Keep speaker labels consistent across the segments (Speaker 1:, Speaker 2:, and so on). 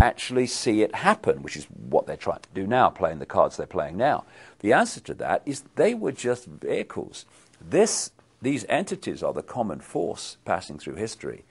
Speaker 1: actually see it happen, which is what they're trying to do now, playing the cards they're playing now. The answer to that is they were just vehicles. These entities are the common force passing through history,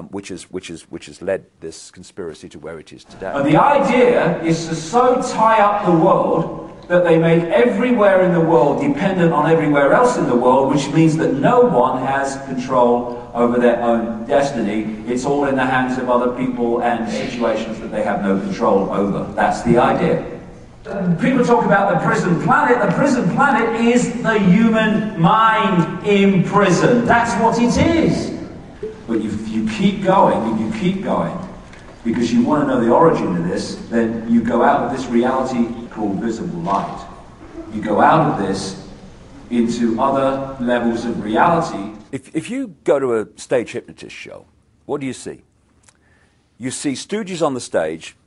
Speaker 1: which has led this conspiracy to where it is today.
Speaker 2: And the idea is to so tie up the world that they make everywhere in the world dependent on everywhere else in the world, which means that no one has control over their own destiny. It's all in the hands of other people and situations that they have no control over. That's the idea. People talk about the prison planet. The prison planet is the human mind in prison. That's what it is. But if you keep going, because you want to know the origin of this, then you go out of this reality called visible light. You go out of this into other levels of reality.
Speaker 1: If you go to a stage hypnotist show, what do you see? You see stooges on the stage,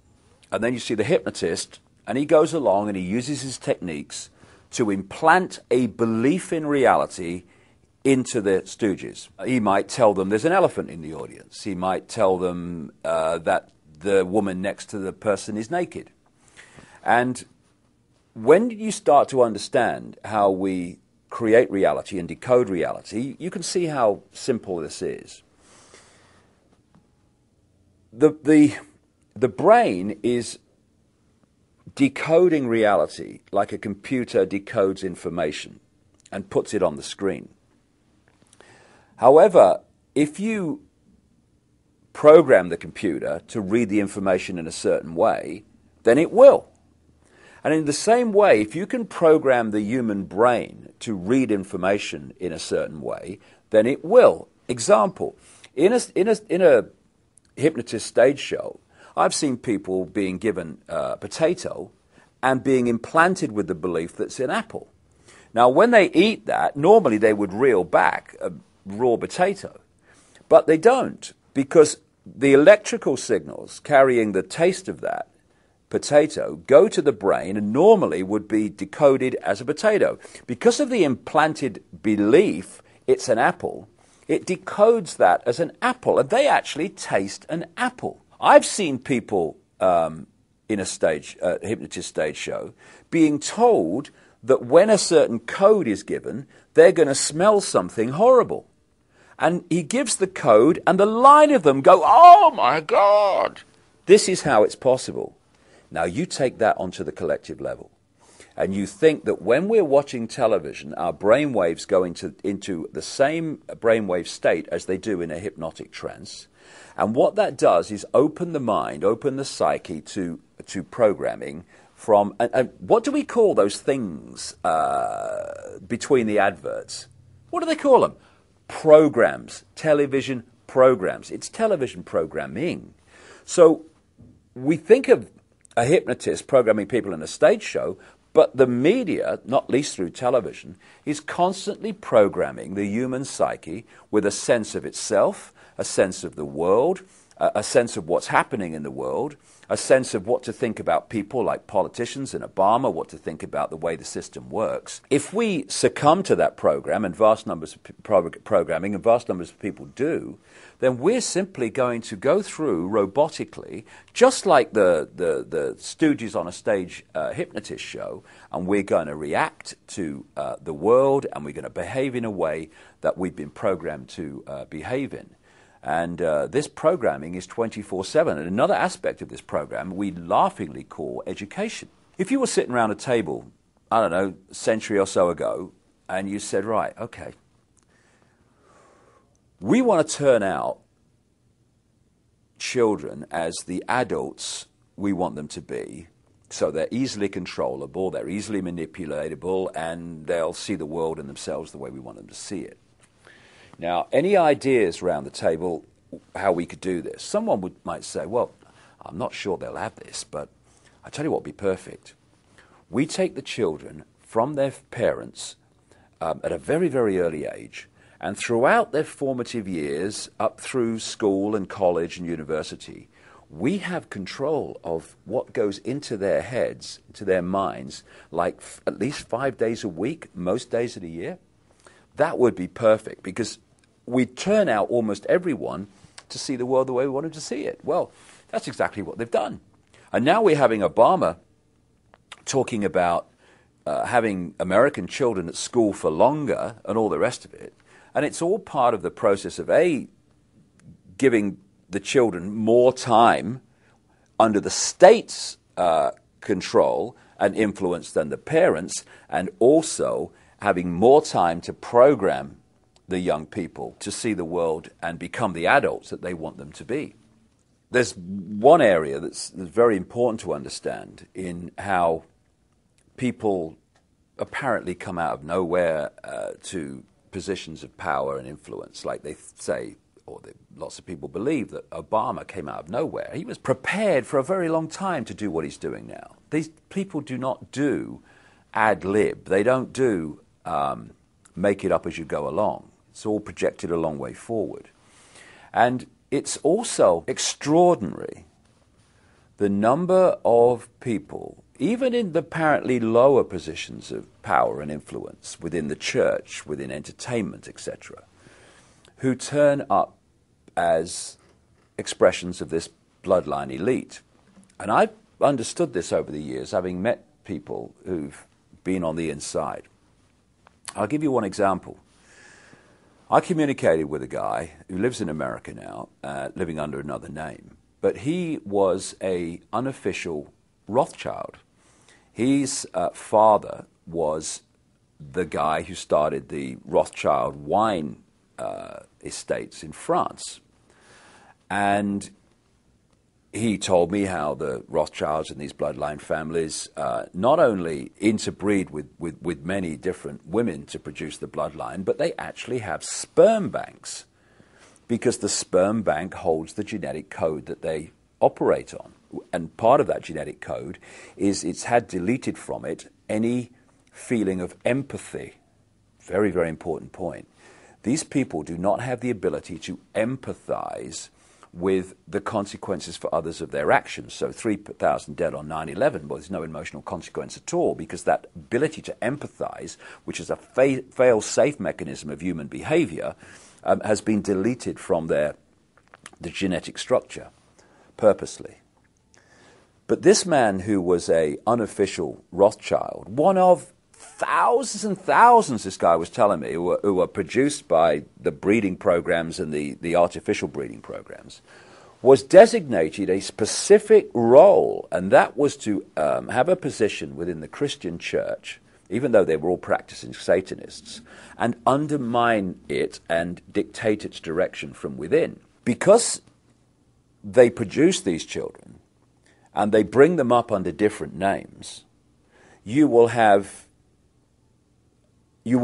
Speaker 1: and then you see the hypnotist, and he goes along and he uses his techniques to implant a belief in reality into the stooges. He might tell them there's an elephant in the audience. He might tell them that the woman next to the person is naked. And when you start to understand how we create reality and decode reality, you can see how simple this is. The brain is decoding reality like a computer decodes information and puts it on the screen. However, if you program the computer to read the information in a certain way, then it will. And in the same way, if you can program the human brain to read information in a certain way, then it will. Example, in a hypnotist stage show, I've seen people being given a potato and being implanted with the belief that it's an apple. Now, when they eat that, normally they would reel back a raw potato, but they don't, because the electrical signals carrying the taste of that potato go to the brain and normally would be decoded as a potato. Because of the implanted belief it's an apple, it decodes that as an apple, and they actually taste an apple. I've seen people in a hypnotist stage show being told that when a certain code is given, they're going to smell something horrible. And he gives the code, and the line of them go, "Oh my God!" This is how it's possible. Now you take that onto the collective level, and you think that when we're watching television, our brainwaves go into the same brainwave state as they do in a hypnotic trance. And what that does is open the mind, open the psyche to programming from, and what do we call those things between the adverts? What do they call them? Programs, television programs. It's television programming. So we think of a hypnotist programming people in a stage show, but the media, not least through television, is constantly programming the human psyche with a sense of itself, a sense of the world, a sense of what's happening in the world, a sense of what to think about people like politicians and Obama, what to think about the way the system works. If we succumb to that program, and vast numbers of programming, and vast numbers of people do, then we're simply going to go through robotically, just like the stooges on a stage hypnotist show, and we're going to react to the world, and we're going to behave in a way that we've been programmed to behave in. And this programming is 24/7. And another aspect of this program we laughingly call education. If you were sitting around a table, I don't know, a century or so ago, and you said, right, okay, we want to turn out children as the adults we want them to be, so they're easily controllable, they're easily manipulatable, and they'll see the world and themselves the way we want them to see it. Now, any ideas around the table how we could do this? Someone might say, well, I'm not sure they'll have this, but I tell you what would be perfect. We take the children from their parents at a very, very early age, and throughout their formative years, up through school and college and university, we have control of what goes into their heads, into their minds, like at least 5 days a week, most days of the year. That would be perfect, because we turn out almost everyone to see the world the way we want them to see it. Well, That's exactly what they've done. And now we're having Obama talking about having American children at school for longer and all the rest of it. And it's all part of the process of, A, giving the children more time under the state's control and influence than the parents, and also having more time to program the young people to see the world and become the adults that they want them to be. There's one area that's very important to understand in how people apparently come out of nowhere to positions of power and influence, like they say, or lots of people believe that Obama came out of nowhere. He was prepared for a very long time to do what he's doing now. These people do not do ad lib. They don't do make it up as you go along. It's all projected a long way forward. And it's also extraordinary the number of people, even in the apparently lower positions of power and influence within the church, within entertainment, etc., who turn up as expressions of this bloodline elite. And I've understood this over the years, having met people who've been on the inside. I'll give you one example. I communicated with a guy who lives in America now, living under another name, but he was an unofficial Rothschild. His father was the guy who started the Rothschild wine estates in France. And he told me how the Rothschilds and these bloodline families not only interbreed with many different women to produce the bloodline, but they actually have sperm banks, because the sperm bank holds the genetic code that they operate on. And part of that genetic code is it's had deleted from it any feeling of empathy. Very, very important point. These people do not have the ability to empathize with the consequences for others of their actions. So 3,000 dead on 9/11, well, there's no emotional consequence at all, because that ability to empathize, which is a fail-safe mechanism of human behavior, has been deleted from the genetic structure purposely. But this man, who was an unofficial Rothschild, one of thousands and thousands, this guy was telling me, who were produced by the breeding programs and the artificial breeding programs, was designated a specific role, and that was to have a position within the Christian church, even though they were all practicing Satanists, and undermine it and dictate its direction from within. Because they produce these children and they bring them up under different names, you will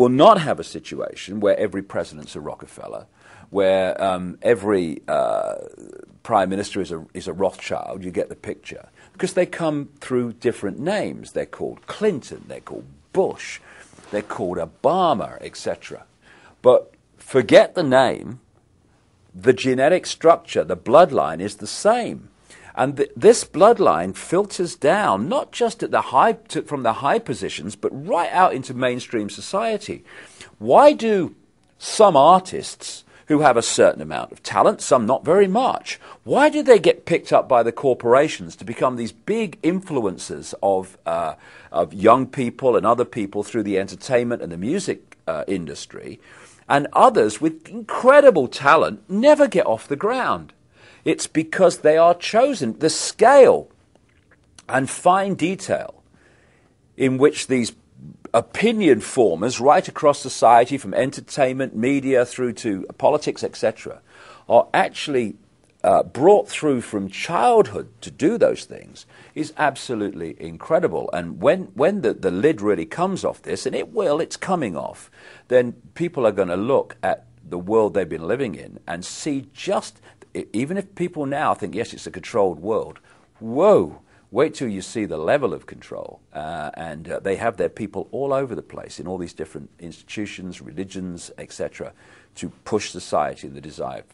Speaker 1: not have a situation where every president's a Rockefeller, where every prime minister is a Rothschild. You get the picture. Because they come through different names. They're called Clinton, they're called Bush, they're called Obama, etc. But forget the name, the genetic structure, the bloodline is the same. And this bloodline filters down, not just at from the high positions, but right out into mainstream society. Why do some artists who have a certain amount of talent, some not very much, why do they get picked up by the corporations to become these big influencers of young people and other people through the entertainment and the music industry, and others with incredible talent never get off the ground? It's because they are chosen. The scale and fine detail in which these opinion formers right across society, from entertainment, media, through to politics, etc., are actually brought through from childhood to do those things is absolutely incredible. And when the lid really comes off this, and it's coming off, then people are going to look at the world they've been living in and see just... Even if people now think, yes, it's a controlled world, whoa, wait till you see the level of control. And they have their people all over the place in all these different institutions, religions, etc., to push society in the desired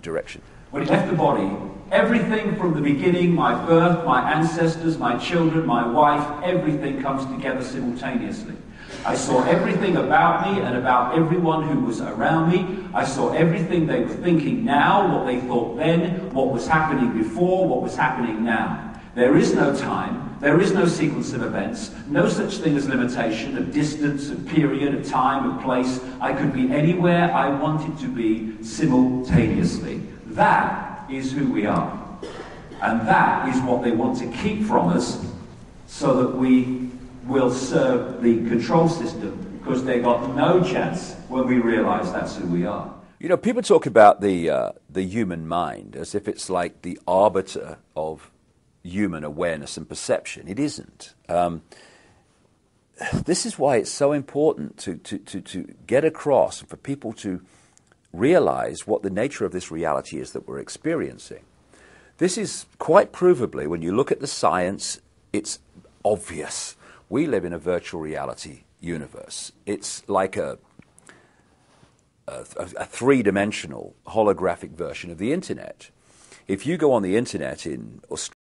Speaker 1: direction.
Speaker 2: When he left the body, everything from the beginning, my birth, my ancestors, my children, my wife, everything comes together simultaneously. I saw everything about me and about everyone who was around me. I saw everything they were thinking now, what they thought then, what was happening before, what was happening now. There is no time, there is no sequence of events, no such thing as limitation of distance, of period, of time, of place. I could be anywhere I wanted to be simultaneously. That is who we are. And that is what they want to keep from us so that we will serve the control system, because they got no chance when we realize that's who we are.
Speaker 1: You know, people talk about the human mind as if it's like the arbiter of human awareness and perception. It isn't. This is why it's so important to get across and for people to realize what the nature of this reality is that we're experiencing. This is quite provably, when you look at the science, it's obvious. We live in a virtual reality universe. It's like a three-dimensional holographic version of the internet. If you go on the internet in Australia,